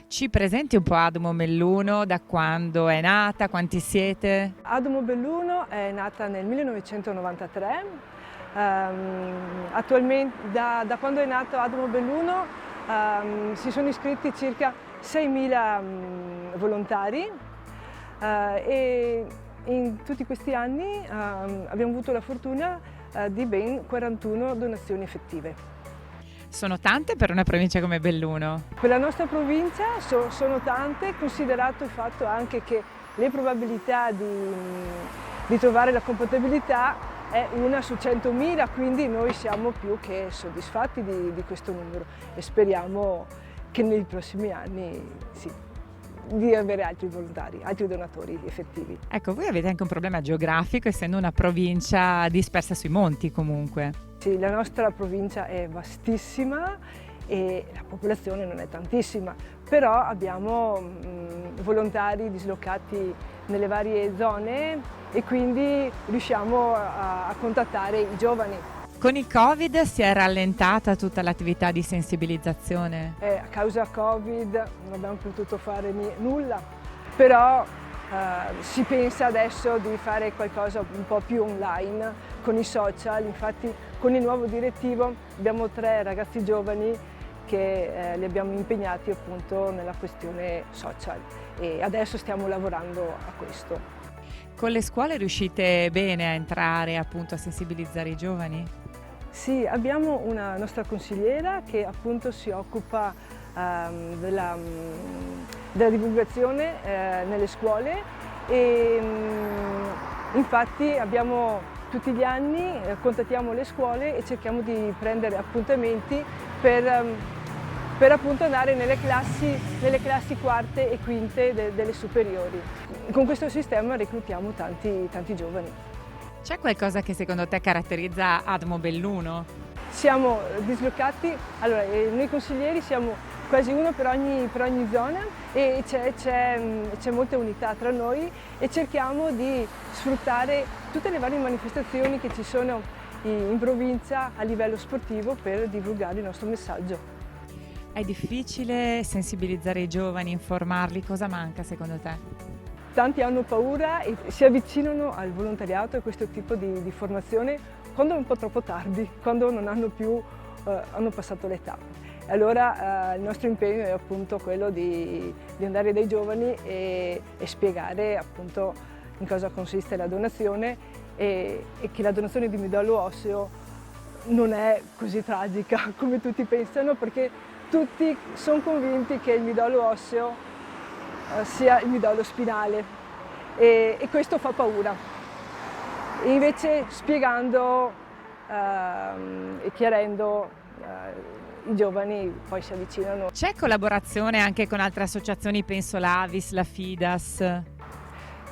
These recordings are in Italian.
Ci presenti un po' Adumo Belluno, da quando è nata, quanti siete? Adumo Belluno è nata nel 1993. Da quando è nato Adumo Belluno si sono iscritti circa 6.000 volontari e in tutti questi anni abbiamo avuto la fortuna di ben 41 donazioni effettive. Sono tante per una provincia come Belluno? Per la nostra provincia sono tante, considerato il fatto anche che le probabilità di trovare la compatibilità è una su 100.000, quindi noi siamo più che soddisfatti di questo numero e speriamo che nei prossimi anni di avere altri volontari, altri donatori effettivi. Ecco, voi avete anche un problema geografico, essendo una provincia dispersa sui monti comunque. Sì, la nostra provincia è vastissima e la popolazione non è tantissima, però abbiamo volontari dislocati nelle varie zone e quindi riusciamo a contattare i giovani. Con il Covid si è rallentata tutta l'attività di sensibilizzazione? A causa Covid non abbiamo potuto fare nulla, però si pensa adesso di fare qualcosa un po' più online con i social. Infatti con il nuovo direttivo abbiamo 3 ragazzi giovani che li abbiamo impegnati appunto nella questione social e adesso stiamo lavorando a questo. Con le scuole riuscite bene a entrare appunto a sensibilizzare i giovani? Sì, abbiamo una nostra consigliera che appunto si occupa della divulgazione nelle scuole e infatti tutti gli anni contattiamo le scuole e cerchiamo di prendere appuntamenti per appunto andare nelle classi quarte e quinte delle superiori. Con questo sistema reclutiamo tanti giovani. C'è qualcosa che secondo te caratterizza Adumo Belluno? Siamo dislocati, allora noi consiglieri siamo quasi uno per ogni zona e c'è molta unità tra noi e cerchiamo di sfruttare tutte le varie manifestazioni che ci sono in provincia a livello sportivo per divulgare il nostro messaggio. È difficile sensibilizzare i giovani, informarli? Cosa manca secondo te? Tanti hanno paura e si avvicinano al volontariato e a questo tipo di formazione quando è un po' troppo tardi, quando non hanno passato l'età. Allora il nostro impegno è appunto quello di andare dai giovani e spiegare appunto in cosa consiste la donazione e che la donazione di midollo osseo non è così tragica come tutti pensano, perché tutti sono convinti che il midollo osseo sia il midollo spinale e questo fa paura. E invece spiegando e chiarendo i giovani poi si avvicinano. C'è collaborazione anche con altre associazioni, penso l'Avis, la Fidas?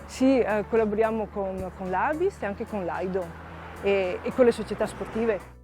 Sì, collaboriamo con l'Avis e anche con l'Aido e con le società sportive.